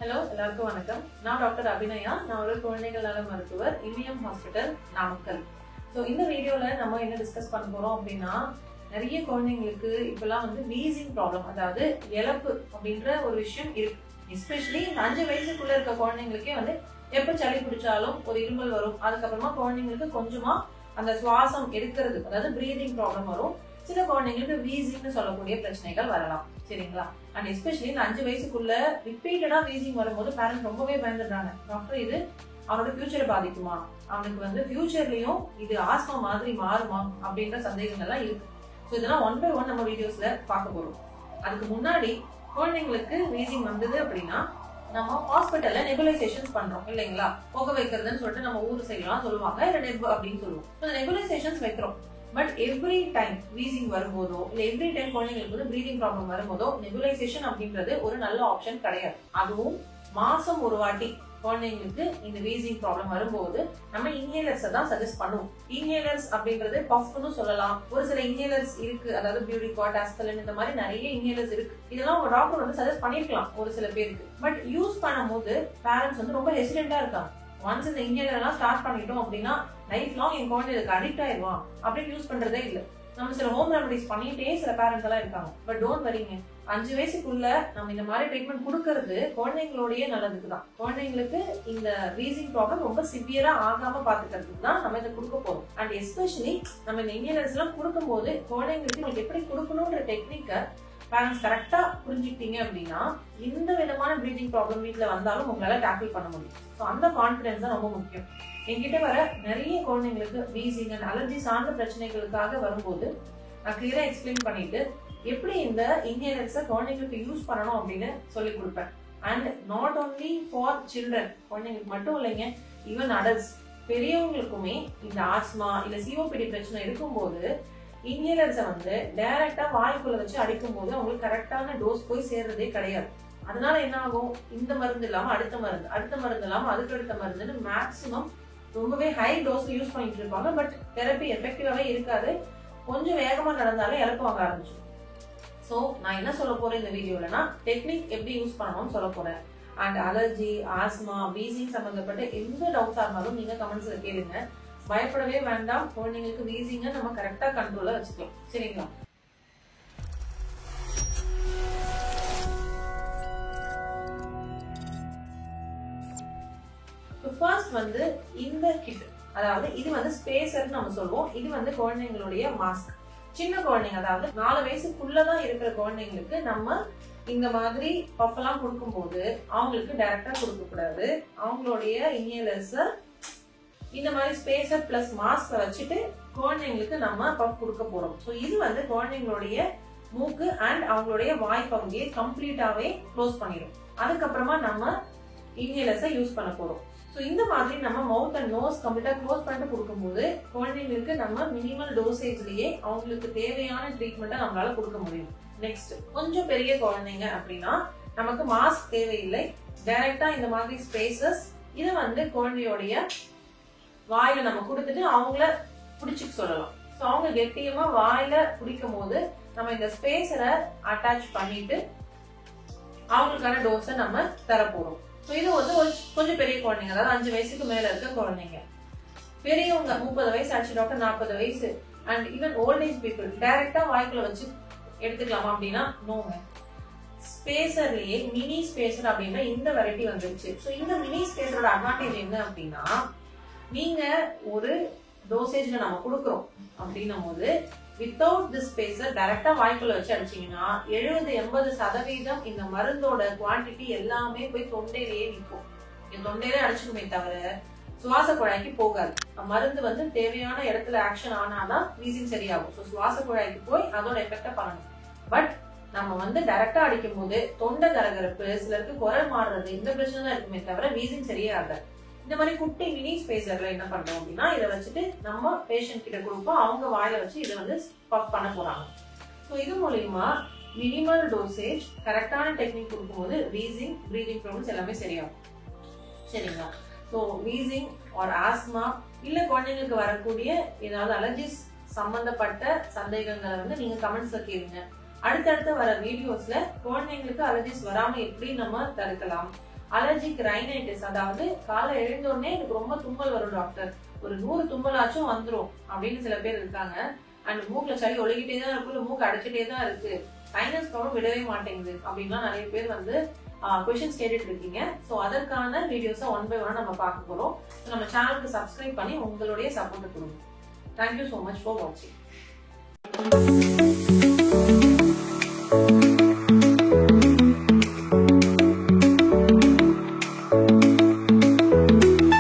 Hello, எல்லாருக்கும் வணக்கம். நான் டாக்டர் அபிநயா. நான் ஒரு குழந்தைகள் நல மருத்துவர், இமியம் ஹாஸ்பிட்டல், நாமக்கல். ஸோ இந்த வீடியோல நம்ம என்ன டிஸ்கஸ் பண்ண போறோம் அப்படின்னா, நிறைய குழந்தைங்களுக்கு இப்பெல்லாம் வீசிங் ப்ராப்ளம், அதாவது இழப்பு அப்படின்ற ஒரு விஷயம் இருக்கு. எஸ்பெஷலி இந்த 5 வயசுக்குள்ள இருக்க குழந்தைங்களுக்கே எப்ப சளி பிடிச்சாலும் ஒரு இருமல் வரும். அதுக்கப்புறமா குழந்தைங்களுக்கு கொஞ்சமா அந்த சுவாசம் எடுக்கிறது, அதாவது பிரீதிங் ப்ராப்ளம் வரும். சில குழந்தைங்களுக்கு வீசிங்னு சொல்லக்கூடிய பிரச்சனைகள் வரலாம். சரிங்களா? அண்ட் எஸ்பெஷலி இந்த 5 வயசுக்குள்ள ரிப்பீட்டடா வீசிங் வரும்போது பேரண்ட்ஸ் ரொம்பவே பயந்துடுறாங்க. டாக்டர், இது அவனோட ஃபியூச்சரை பாதிக்குமா, அவனுக்கு ஃபியூச்சர்லயும் இது ஆஸ்மா மாதிரி மாறுமா அப்படின்ற சந்தேகங்கள்லாம் இருக்கு. ஸோ இதெல்லாம் 1 by 1 நம்ம வீடியோஸ்ல பார்க்க போறோம். அதுக்கு முன்னாடி குழந்தைங்களுக்கு வீசிங் வந்தது அப்படின்னா நம்ம ஹாஸ்பிட்டல்ல நெபுலைசேஷன்ஸ் பண்றோம் இல்லைங்களா? புக வைக்கிறதுன்னு சொல்லிட்டு நம்ம ஊர் சைட்லாம் சொல்லுவாங்க, இல்ல நெப் அப்படின்னு சொல்லுவோம். இந்த நெபுலைசேஷன்ஸ் வைக்கிறோம். பட் எவ்ரி டைம் வீசிங் வரும்போதோ இல்ல எவ்ரி டைம் குழந்தைங்களுக்கு பிரீதிங் ப்ராப்ளம் வரும்போதோ நெபுலைசேஷன் அப்படின்றது ஒரு நல்ல ஆப்ஷன் கிடையாது. அதுவும் மாசம் ஒரு வாட்டி குழந்தைங்களுக்கு இந்த வீசிங் ப்ராப்ளம் வரும்போது நம்ம இன்ஹேலர்ஸ் தான் சஜஸ்ட் பண்ணுவோம். இன்ஹேலர்ஸ் அப்படின்றது பஃப்னு சொல்லலாம். ஒரு சில இன்ஹேலர்ஸ் இருக்கு, அதாவது பியூரிகாட், ஆஸ்கலின், இந்த மாதிரி நிறைய இன்ஹேலர்ஸ் இருக்கு. இதெல்லாம் உங்க டாக்டர் சஜஸ்ட் பண்ணிருக்கலாம் ஒரு சில பேருக்கு. பட் யூஸ் பண்ணும்போது பேரண்ட்ஸ் ரொம்ப ஹெசிடென்டா இருக்காங்க. ஒன்ஸ் இந்த இன்ஹேலர் எல்லாம் ஸ்டார்ட் பண்ணிட்டோம் அப்படின்னா லைஃப் லாங் என் குழந்தை இதுக்கு அடிக்ட் ஆயிடுவான் அப்படின்னு யூஸ் பண்றதே இல்லை. நம்ம சில ஹோம் ரெமடிஸ் பண்ணிட்டே சில பேரண்ட்ஸ் எல்லாம் இருக்காங்க. பட் டோன்ட் வரிங்க, 5 வயசுக்குள்ள நம்ம இந்த மாதிரி ட்ரீட்மெண்ட் கொடுக்கறது குழந்தைங்களுடைய நல்லதுக்கு தான். குழந்தைங்களுக்கு இந்த வீசிங் ப்ராப்ளம் ரொம்ப சிவியரா ஆகாம பாத்துக்கிறதுக்கு தான் நம்ம இதை கொடுக்க போறோம். அண்ட் எஸ்பெஷலி நம்ம இந்த இன்ஹேலர்ஸ் எல்லாம் கொடுக்கும் போது குழந்தைங்களுக்கு எப்படி கொடுக்கணும்ன்ற டெக்னிக்கை பேரண்ட்ஸ் கரெக்டா புரிஞ்சுக்கிட்டீங்க அப்படின்னா இந்த விதமான பிரீதிங் ப்ராப்ளம் வீட்டுல வந்தாலும் உங்களால டேக்கிள் பண்ண முடியும். ஸோ அந்த கான்பிடன்ஸ் தான் ரொம்ப முக்கியம். என்கிட்ட வர நிறைய குழந்தைங்களுக்கு வீசிங் அண்ட் அலர்ஜி சார்ந்த பிரச்சனைகளுக்காக வரும்போது நான் கிளியரா எக்ஸ்பிளைன் பண்ணிட்டு எப்படி இந்த இன்ஹேலர்ஸை குழந்தைங்களுக்கு யூஸ் பண்ணணும் அப்படின்னு சொல்லி கொடுப்பேன். And not only for children, குழந்தைங்களுக்கு மட்டும் இல்லைங்க, ஈவன் அடல்ட்ஸ், பெரியவங்களுக்குமே இந்த ஆஸ்மா இல்ல சிஓபிடி பிரச்சனை இருக்கும்போது இன்ஹேலர்ஸை டைரக்டா வாய்க்குள்ள வச்சு அடிக்கும் போது அவங்களுக்கு கரெக்டான டோஸ் போய் சேர்றதே கிடையாது. அதனால என்ன ஆகும், இந்த மருந்து இல்லாம அடுத்த மருந்து இல்லாம அதுக்கடுத்த மருந்துன்னு மேக்சிமம் ரொம்பவே ஹை டோஸ் யூஸ் பண்ணிட்டு இருப்பாங்க. பட் தெரப்பி எஃபெக்டிவாவே இருக்காது. கொஞ்சம் வேகமா நடந்தாலே இழப்பு வாங்க ஆரம்பிச்சிடும். ஸோ நான் என்ன சொல்ல போறேன் இந்த வீடியோலனா, டெக்னிக் எப்படி யூஸ் பண்ணணும்னு சொல்ல போறேன். அண்ட் அலர்ஜி, ஆஸ்மா, வீசிங் சம்பந்தப்பட்ட எந்த டவுட்ஸா இருந்தாலும் நீங்க கமெண்ட்ஸ்ல கேளுங்க. பயப்படவே வேண்டாம். குழந்தைங்களுக்கு வீசிங்க நம்ம கரெக்டா கண்ட்ரோலா வச்சுக்கலாம். சரிங்களா? ஃபர்ஸ்ட் இந்த கிட், அதாவது இது ஸ்பேசர் நம்ம சொல்லுவோம். இது குழந்தைங்களுடைய மாஸ்க். சின்ன குழந்தைங்க, அதாவது 4 வயசுக்குள்ளதான் இருக்கிற குழந்தைங்களுக்கு நம்ம இந்த மாதிரி பஃப் எல்லாம் கொடுக்கும் போது அவங்களுக்கு டைரக்டா கொடுக்க கூடாது. அவங்களுடைய இன்ஹேலர்ஸ் இந்த மாதிரி ஸ்பேசர் பிளஸ் மாஸ்க் வச்சுட்டு குழந்தைங்களுக்கு நம்ம பஃப் கொடுக்க போறோம். ஸோ இது குழந்தைங்களுடைய மூக்கு அண்ட் அவங்களுடைய வாய் பகுதியை கம்ப்ளீட்டாவே க்ளோஸ் பண்ணிடும். அதுக்கப்புறமா நம்ம இன்ஹேலர்ஸை யூஸ் பண்ண போறோம். ஸோ இந்த மாதிரி நம்ம மவுத் அண்ட் நோஸ் கம்ப்ளீட்டா க்ளோஸ் பண்ணிட்டு கொடுக்கும்போது குழந்தைங்களுக்கு நம்ம மினிமல் டோசேஜ்லயே அவங்களுக்கு தேவையான ட்ரீட்மெண்ட்டை நம்மளால கொடுக்க முடியும். நெக்ஸ்ட், கொஞ்சம் பெரிய குழந்தைங்க அப்படின்னா நமக்கு மாஸ்க் தேவையில்லை. டைரக்டா இந்த மாதிரி ஸ்பேசஸ் இதை குழந்தையோடைய வாயில நம்ம கொடுத்துட்டு அவங்கள பிடிச்சிக்க சொல்லலாம். ஸோ அவங்க கெட்டியமா வாயில பிடிக்கும் போது நம்ம இந்த ஸ்பேஸரை அட்டாச் பண்ணிட்டு அவங்களுக்கான டோஸை நம்ம தரப்போறோம். ஸோ இது கொஞ்சம் பெரிய குழந்தைங்க, அதாவது 5 வயசுக்கு மேல இருக்க குழந்தைங்க. பெரியவங்க 30 வயசு ஆச்சு டாக்டர், 40 வயசு and even old age people டைரக்டா வாய்க்குள்ள வச்சு எடுத்துக்கலாமா அப்படின்னா நோங்க. ஸ்பேசர்லயே மினி ஸ்பேசர் அப்படின்னா இந்த வெரைட்டி வந்துருச்சு. ஸோ இந்த மினி ஸ்பேசரோட அட்வான்டேஜ் என்ன அப்படின்னா, நீங்க ஒரு டோசேஜ்ல நம்ம கொடுக்குறோம் அப்படின்னும் போது வித்தவுட் தி ஸ்பேசர் டைரக்டா வாய்க்குள்ள வச்சு அடிச்சீங்கன்னா 70-80% இந்த மருந்தோட குவான்டிட்டி எல்லாமே போய் தொண்டையிலேயே நிற்கும். தொண்டையிலே அடிச்சுக்குமே தவிர சுவாச குழாய்க்கு போகாது. மருந்து தேவையான இடத்துல ஆக்ஷன் ஆனாதான் வீசிங் சரியாகும். ஸோ சுவாச குழாய்க்கு போய் அதோட எஃபெக்டா பண்ணணும். பட் நம்ம டைரக்டா அடிக்கும் போது தொண்டை கரகரப்பு, சிலருக்கு குரல் மாறுறது, இந்த பிரச்சனை தான் இருக்குமே தவிர வீசிங் சரியே ஆகாது. இந்த மாதிரி குட்டி மினி ஸ்பேசர்ல என்ன பண்றோம் அப்படின்னா இதை வச்சுட்டு நம்ம பேஷண்ட் கிட்ட கொடுப்போம். அவங்க வாயில வச்சு இதை பஃப் பண்ண போறாங்க. ஸோ இது மூலியமா மினிமல் டோசேஜ் கரெக்டான டெக்னிக் கொடுக்கும்போது வீசிங், பிரீதிங் ப்ராப்ளம்ஸ் எல்லாமே சரியாகும். சரிங்களா? ஸோ வீசிங் ஆர் ஆஸ்மா இல்ல குழந்தைங்களுக்கு வரக்கூடிய ஏதாவது அலர்ஜிஸ் சம்பந்தப்பட்ட சந்தேகங்களை நீங்க கமெண்ட்ஸ்ல கேளுங்க. அடுத்தடுத்து வர வீடியோஸ்ல குழந்தைங்களுக்கு அலர்ஜிஸ் வராம எப்படி நம்ம தடுக்கலாம், அலர்ஜிக் ரைனைட்டிஸ், அதாவது காலை எழுந்தோடனே எனக்கு ரொம்ப தும்மல் வரும் டாக்டர், ஒரு 100 தும்மலாச்சும் வந்துரும் அப்படின்னு சில பேர் இருக்காங்க. அண்ட் மூக்குல சளி ஒழுகிட்டே தான் இருக்கு, மூக்கு அடைச்சிட்டே தான் இருக்கு, சைனஸ் ப்ராப்ளம் விடவே மாட்டேங்குது அப்படின்லாம் நிறைய பேர் வந்து கொஸ்டின்ஸ் கேட்டுட்டு இருக்கீங்க. ஸோ அதற்கான வீடியோஸை 1 by 1 நம்ம பார்க்க போறோம். நம்ம சேனலுக்கு சப்ஸ்கிரைப் பண்ணி உங்களுடைய சப்போர்ட் கொடுங்க. தேங்க்யூ ஸோ மச் ஃபார் வாட்சிங்.